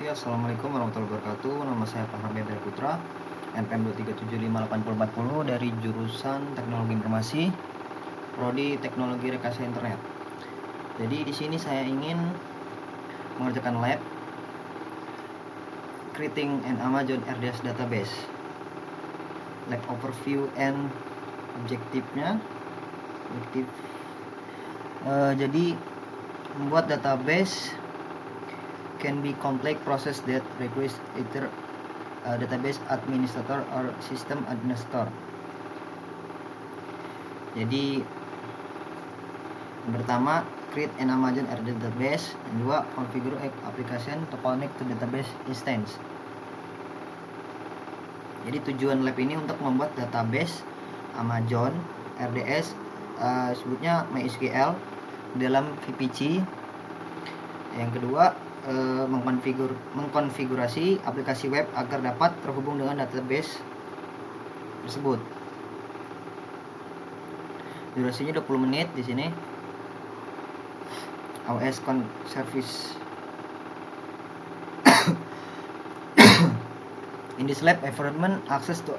Ya, assalamualaikum warahmatullahi wabarakatuh. Nama saya Farhan Bebel Putra, NPM 2375840 dari jurusan Teknologi Informasi, Prodi Teknologi Rekayasa Internet. Jadi di sini saya ingin mengerjakan lab creating an Amazon RDS database. Lab overview and objektifnya. Jadi membuat database can be complex process that requires either a database administrator or system administrator. Jadi yang pertama, create an Amazon RDS database. Yang kedua, configure application to connect to database instance. Jadi tujuan lab ini untuk membuat database Amazon RDS, sebutnya MySQL dalam VPC. Yang kedua, mengkonfigurasi aplikasi web agar dapat terhubung dengan database tersebut. Durasinya 20 menit di sini. AWS service. In this lab environment, access to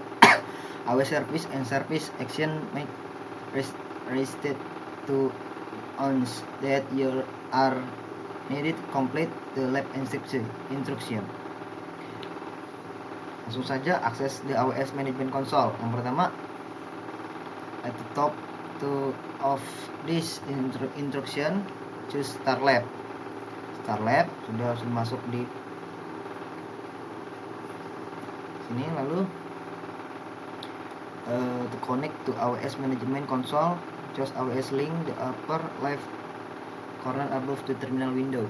AWS service and service action make restricted to ons that you are needed to complete the lab instruction. Langsung saja akses the AWS Management Console. Yang pertama, at the top of this instruction, choose Start Lab. Start Lab sudah masuk di sini. Lalu to connect to AWS Management Console, choose AWS link the upper left corner above the terminal window.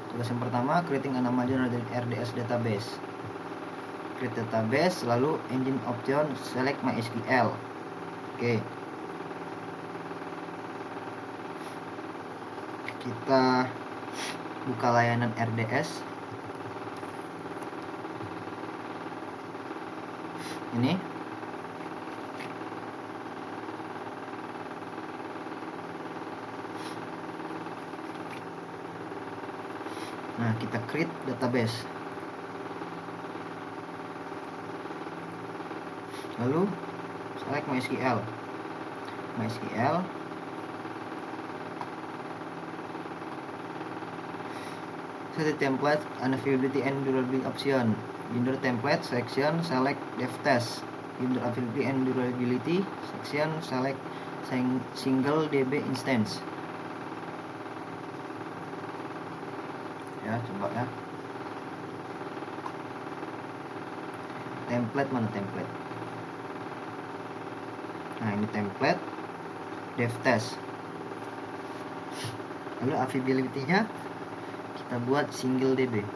Tugas yang pertama, creating an Amazon RDS database. Create database, lalu engine option, select MySQL. Oke. Kita buka layanan RDS. Ini. Nah, kita create database. Lalu select MySQL. Set the template and availability and durability option. Under template section, select dev test. Under availability and durability section, select single DB instance. Ya, coba ya. Template mana template? Nah, ini template dev test. Lalu availability-nya kita buat single DB.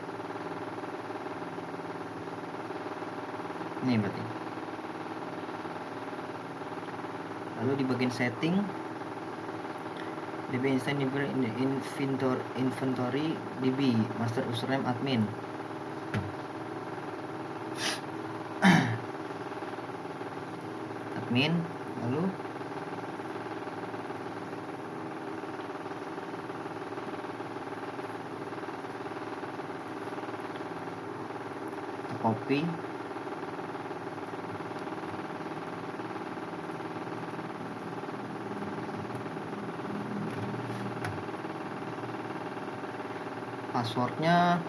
Ini berarti. Lalu di bagian setting, DB instance inventory DB master username admin. Lalu copy, passwordnya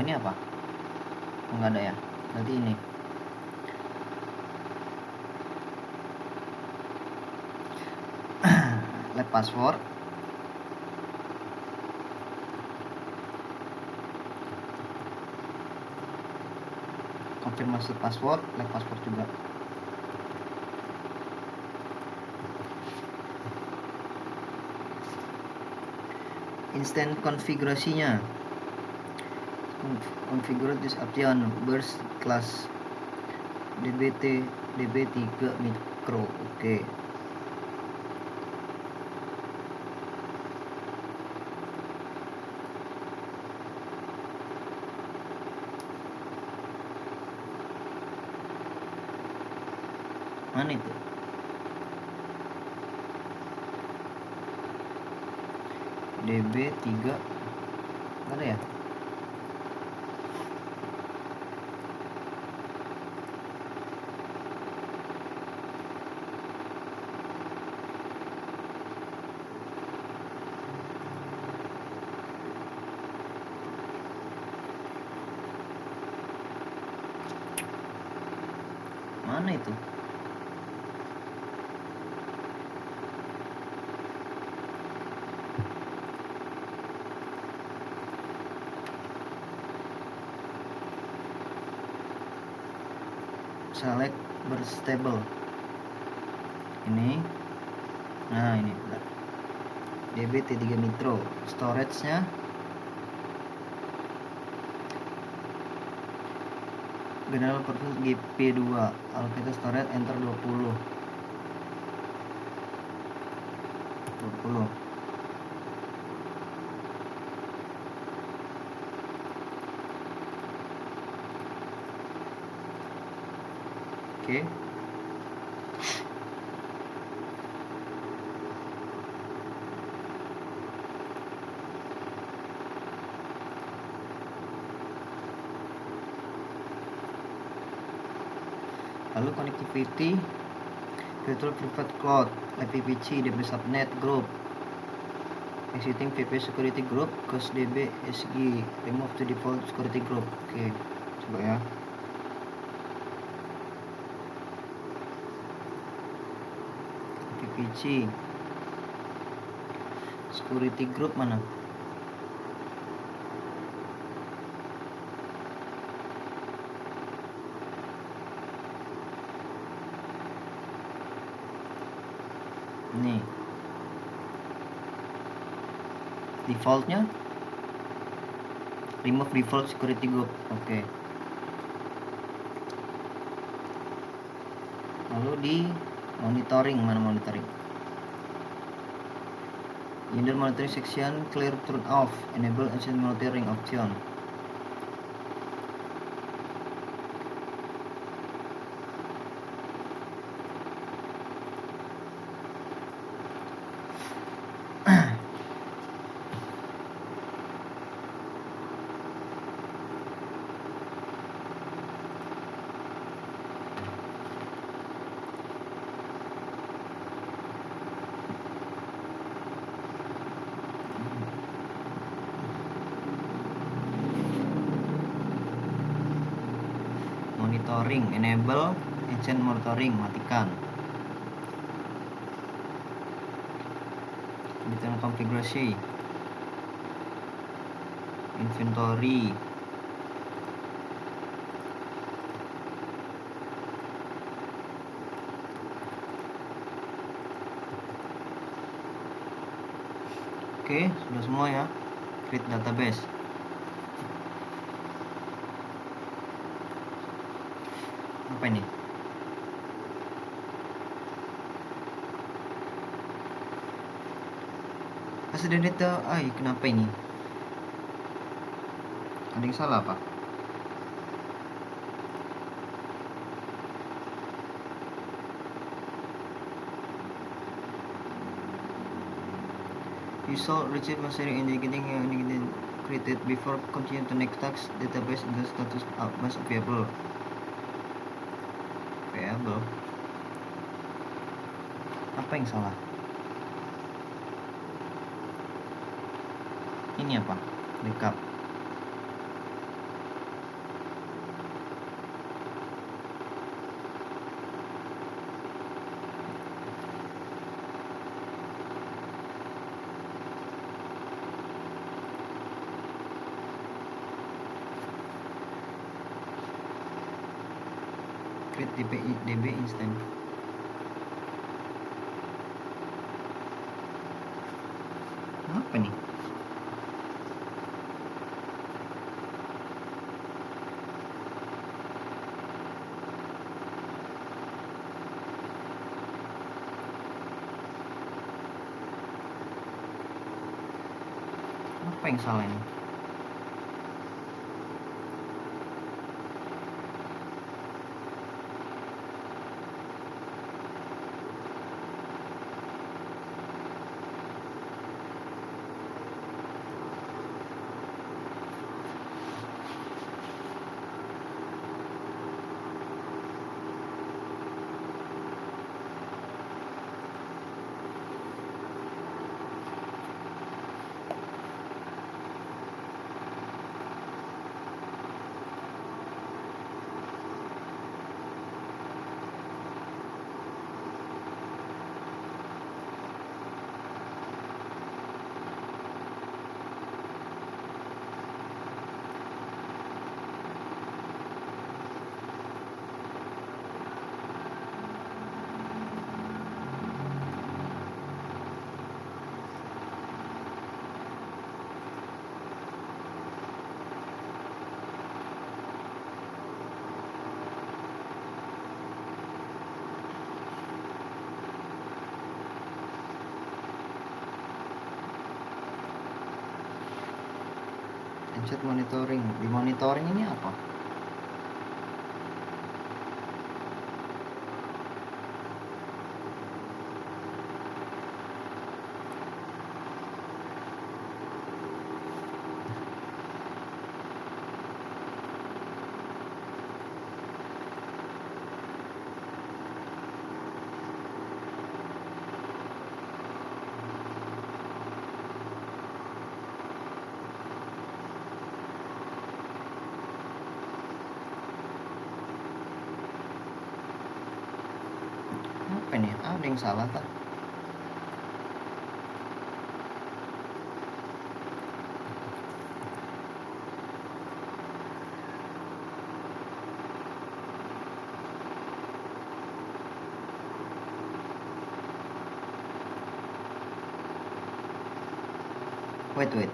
ini apa? Enggak ada ya, berarti ini. Lab password. Konfirmasi password, lab password juga. Instant konfigurasinya. Configure this option burst class DB3 micro. Oke. Mana itu? DB3 ada ya? Mana itu? Select berstable ini. Nah ini DB3 Nitro. Storage nya general purpose GP2. Allocate storage enter 20. Oke. Lalu connectivity, virtual private cloud, IPv6, DB subnet group, exiting VP security group, cause DB SG, remove to default security group. Oke, coba ya. IPv6 security group mana? Nih defaultnya remove default security group. Oke. Lalu di monitoring, mana monitoring? In the monitoring section, clear turn off, enable ancient monitoring option. Monitoring, enable ancient monitoring, matikan. Detail konfigurasi, inventory, oke, sudah semua ya. Create database. Apa ini? Asli data. Kenapa ini? Ada yang salah apa? You should receive message indicating you created before continue to next task. Database the status was available. Apa yang salah? Ini apa? Backup. Create DB instant. Apa nih? Apa yang salah ini? Set monitoring. Di monitoring ini apa? Apa nih? Ada yang salah kah? Wait.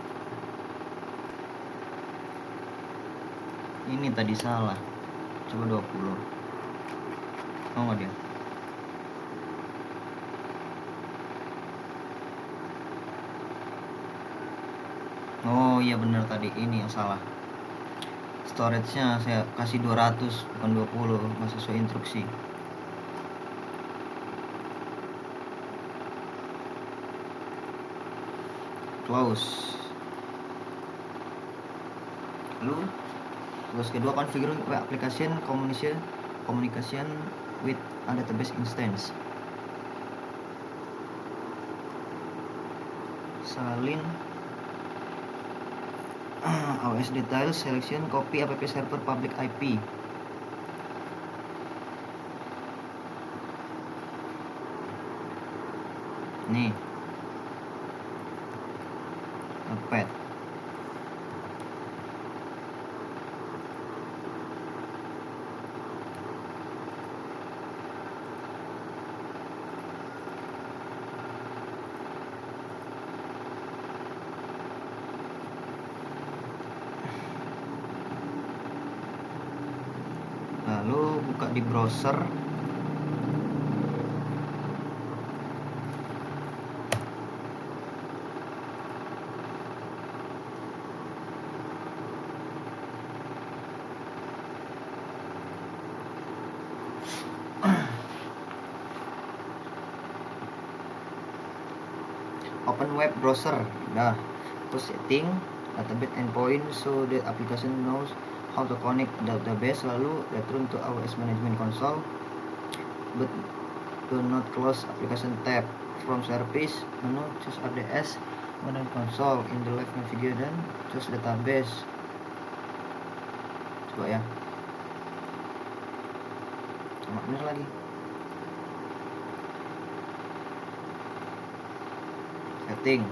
Ini tadi salah. Coba 20. Mau nggak dia? Oh iya bener, tadi ini yang salah. Storage-nya saya kasih 200 bukan 20, nggak sesuai instruksi. Close. Lalu tugas kedua, configure web application communication with a database instance. Salin OS details selection copy app server public IP. Nih Notepad. Lalu buka di browser. Open web browser. Dah. Terus setting database endpoint so that application knows how to connect database. Lalu return to AWS management console, but do not close application tab. From service menu choose RDS management console. In the left navigate dan choose database. Coba ya, sama bener lagi. Setting.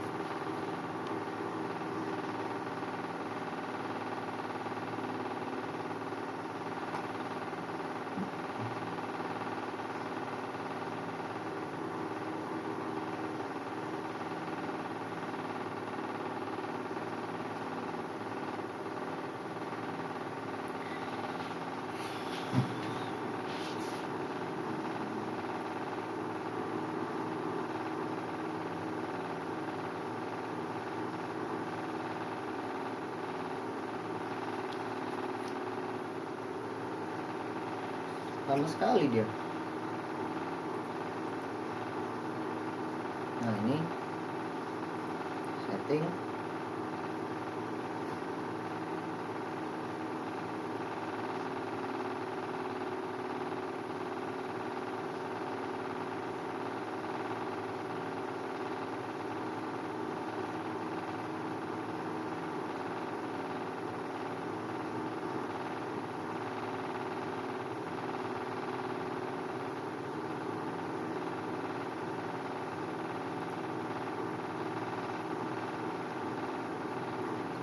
Lama sekali dia. Nah ini setting.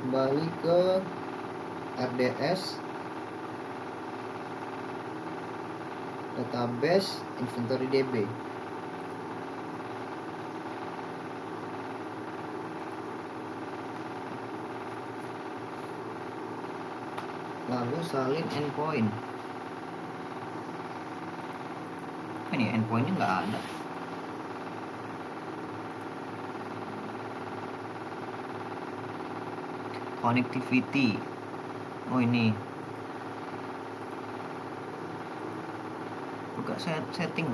Kembali ke RDS database inventory DB. Lalu salin endpoint. Ini endpointnya nggak ada. connectivity. Oh ini buka setting.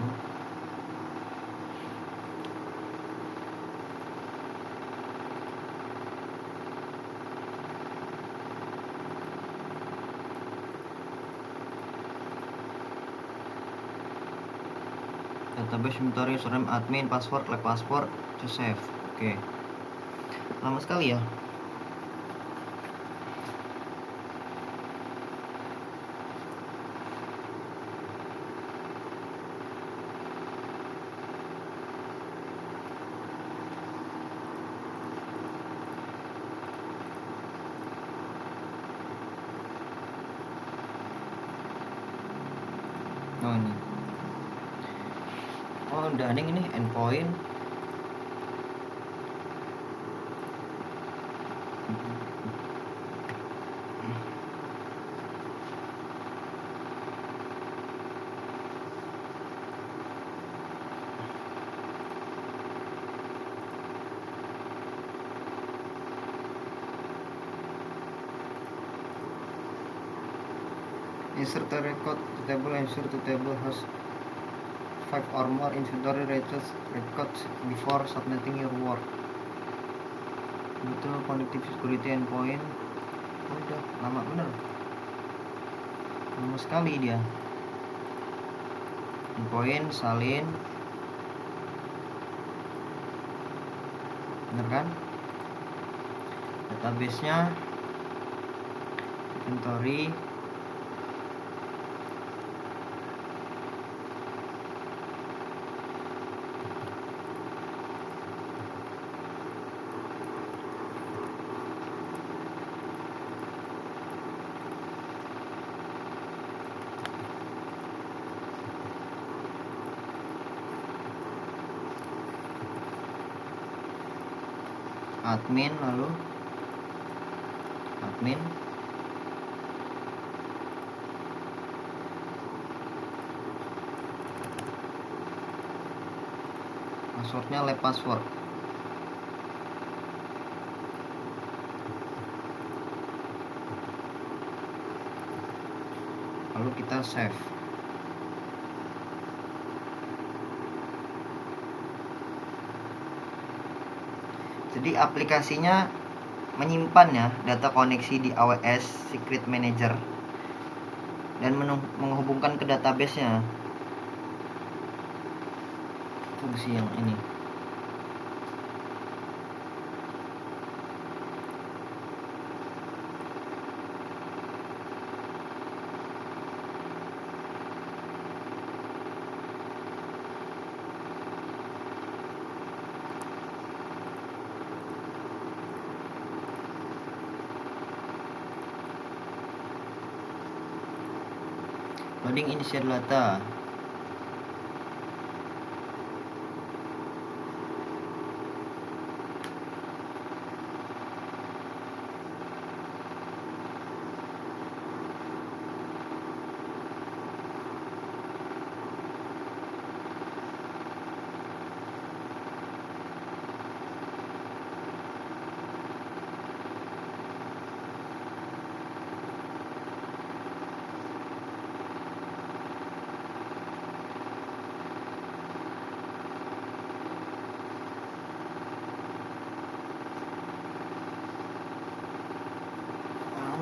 Database inventory username admin password like password to save. Oke. Lama sekali ya. Oh ini. Oh Daning ini endpoint. Insert a record to table. Ensure the table has 5 or more inventory records before submitting your work. Betul, connective security endpoint. Udah lama bener, lama sekali dia. Endpoint salin, bener kan? Database-nya inventory. Admin, lalu admin, passwordnya lab password, lalu kita save. Jadi aplikasinya menyimpan ya data koneksi di AWS Secret Manager dan menghubungkan ke database-nya. Fungsi yang ini. Loading initial data.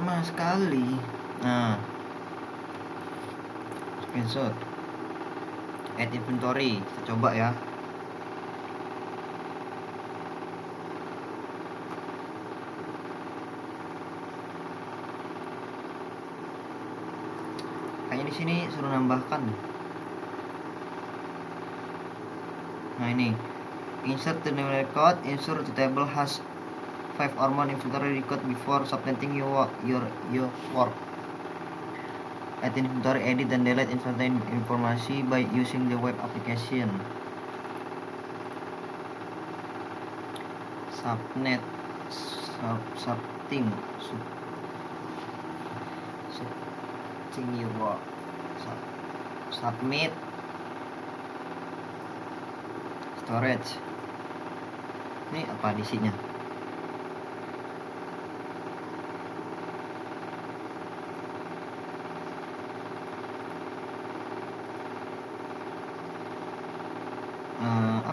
Lama sekali. Nah, screenshot, add inventory, kita coba ya. Kayaknya di sini suruh nambahkan. Nah ini, insert the new record, ensure the table has 5 or more inventory record before submitting your work. Add inventory, edit dan delete inventory informasi by using the web application. Subnet, subting your work. Submit, storage. Ini apa isinya?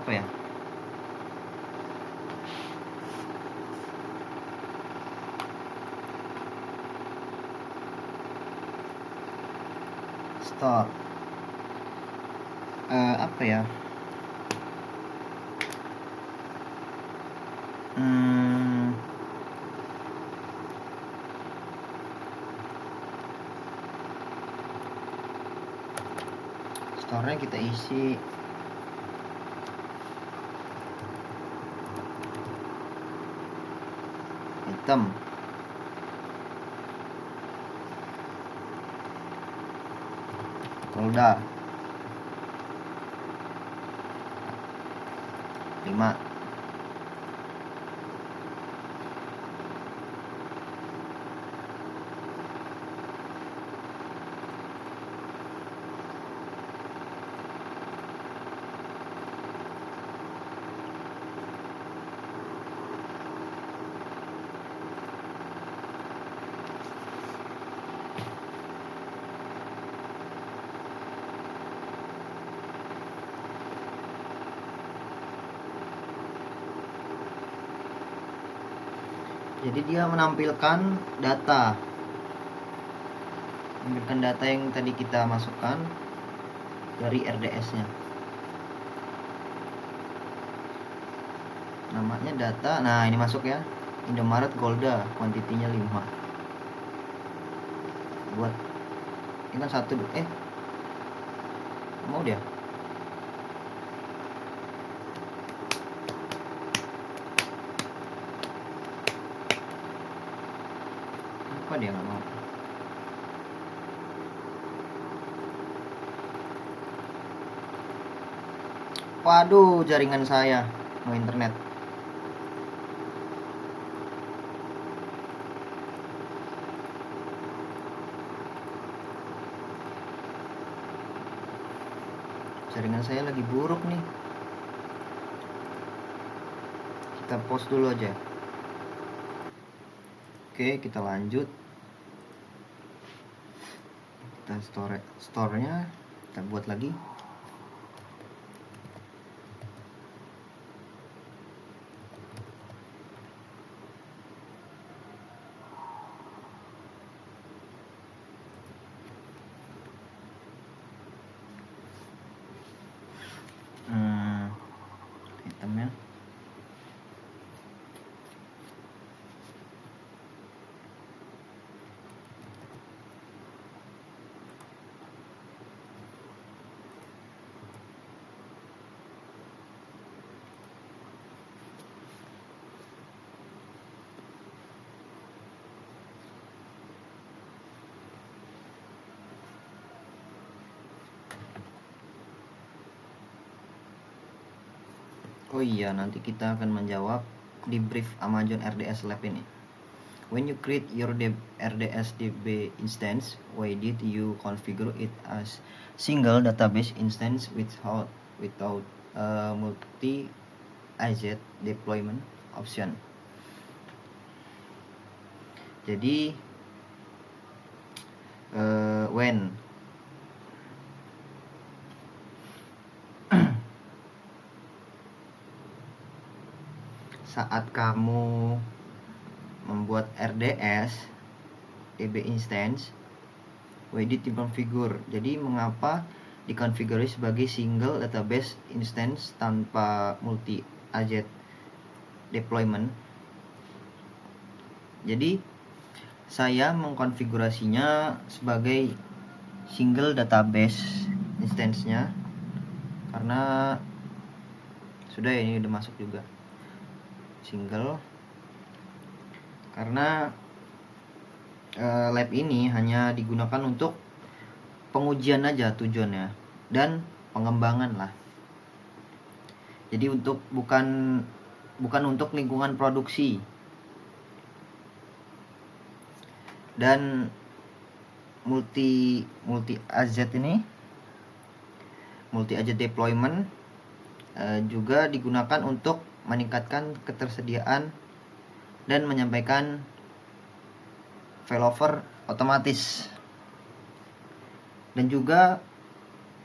apa ya? Store. Apa ya? Store-nya kita isi item. Folder 5. Jadi dia menampilkan data yang tadi kita masukkan dari RDS-nya. Namanya data. Nah, ini masuk ya. Indomaret Golda, kuantitinya 5. Buat ini kan 1 mau dia. Apa dia nggak mau? Waduh, jaringan saya mau internet. Jaringan saya lagi buruk nih. Kita pause dulu aja. Oke, kita lanjut. Kita store-nya kita buat lagi. Itemnya oh iya, nanti kita akan menjawab di brief Amazon RDS Lab ini. When you create your RDS DB instance, why did you configure it as single database instance without multi-agent deployment option? Jadi when saat kamu membuat RDS DB instance, why did you configure? Jadi mengapa dikonfigurasi sebagai single database instance tanpa multi agent deployment? Jadi saya mengkonfigurasinya sebagai single database instance-nya karena sudah ya, ini udah masuk juga single, karena lab ini hanya digunakan untuk pengujian aja tujuannya dan pengembangan lah. Jadi bukan untuk lingkungan produksi. Dan multi agent ini, multi agent deployment juga digunakan untuk meningkatkan ketersediaan dan menyampaikan failover otomatis, dan juga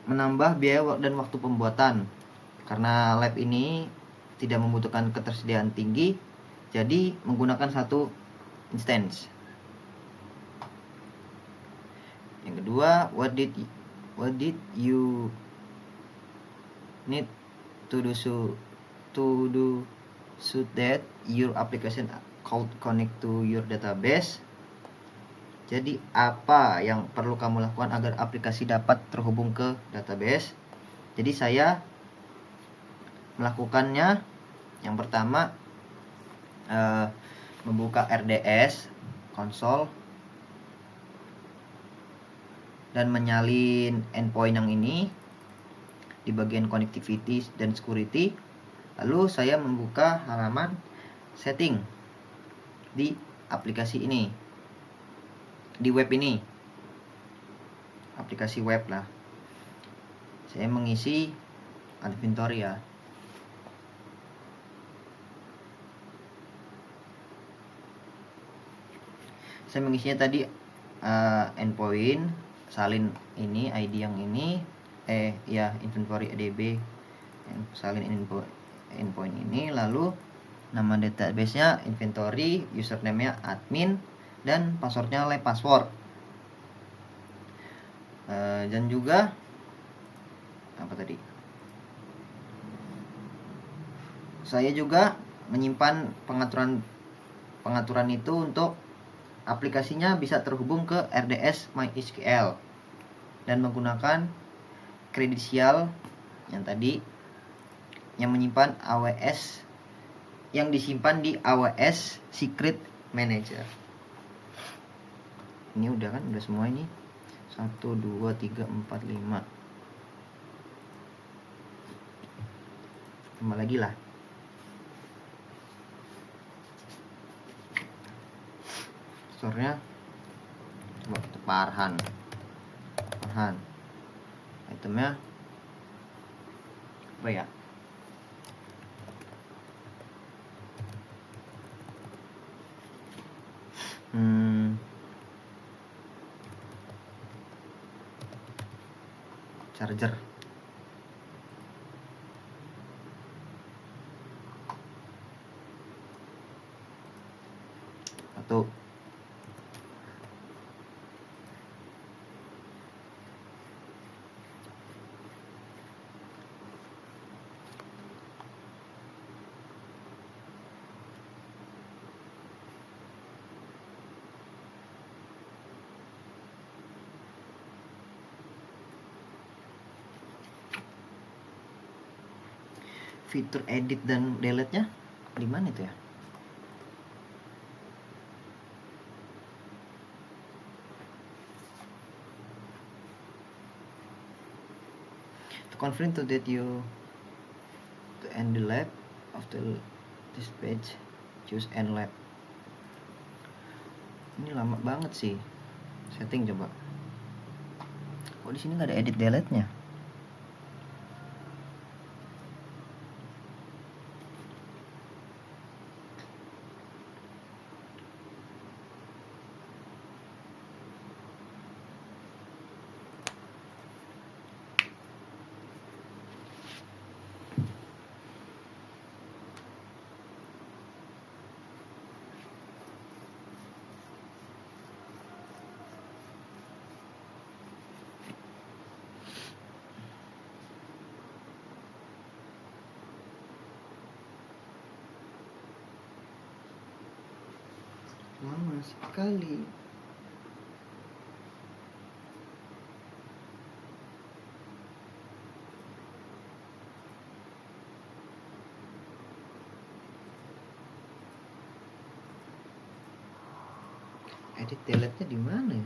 menambah biaya dan waktu pembuatan Karena lab ini tidak membutuhkan ketersediaan tinggi, jadi menggunakan satu instance. Yang kedua, what did you need to do so that your application could connect to your database. Jadi apa yang perlu kamu lakukan agar aplikasi dapat terhubung ke database? Jadi saya melakukannya, yang pertama membuka RDS konsol dan menyalin endpoint yang ini di bagian connectivity dan security. Lalu saya membuka halaman setting di aplikasi ini, di web ini, aplikasi web lah. Saya mengisi inventory ya. Saya mengisinya tadi endpoint, salin ini ID yang ini, inventory adb, salin endpoint ini, lalu nama database-nya inventory, username-nya admin, dan password-nya lab password. Dan juga apa tadi? Saya juga menyimpan pengaturan itu untuk aplikasinya bisa terhubung ke RDS MySQL dan menggunakan kredensial yang tadi yang menyimpan AWS, yang disimpan di AWS Secret Manager. Ini udah kan, udah semua ini. 1, 2, 3, 4, 5. Tambah lagi lah. Store-nya coba kita Farhan. Itemnya apa ya? Charger. Satu. Fitur edit dan delete-nya di mana itu ya? To confirm to that you to end the lab after this page, choose end lab. Ini lama banget sih. Setting coba. Kok di sini nggak ada edit delete-nya? Lama sekali. Edit delete-nya di mana ya?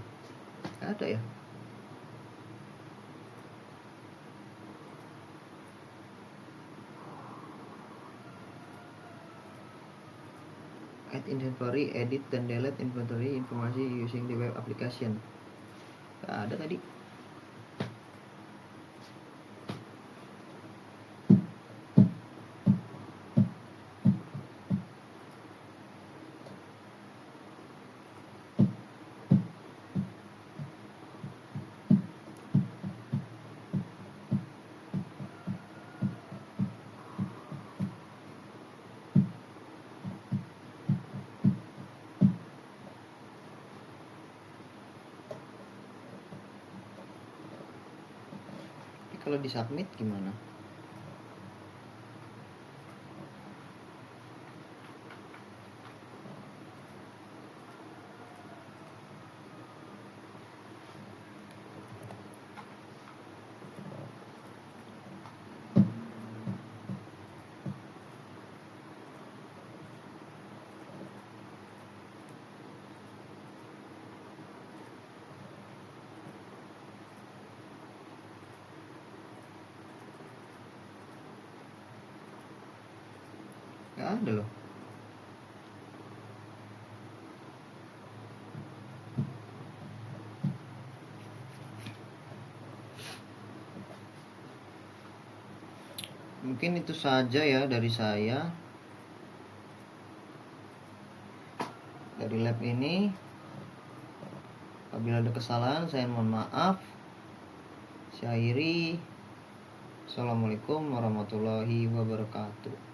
Gak ada ya? Add inventory, edit dan delete inventory informasi using the web application. Gak ada tadi. kalau di submit gimana? Gak ada loh. Mungkin itu saja ya dari saya, dari lab ini. Apabila ada kesalahan saya mohon maaf. Saya akhiri. Assalamualaikum warahmatullahi wabarakatuh.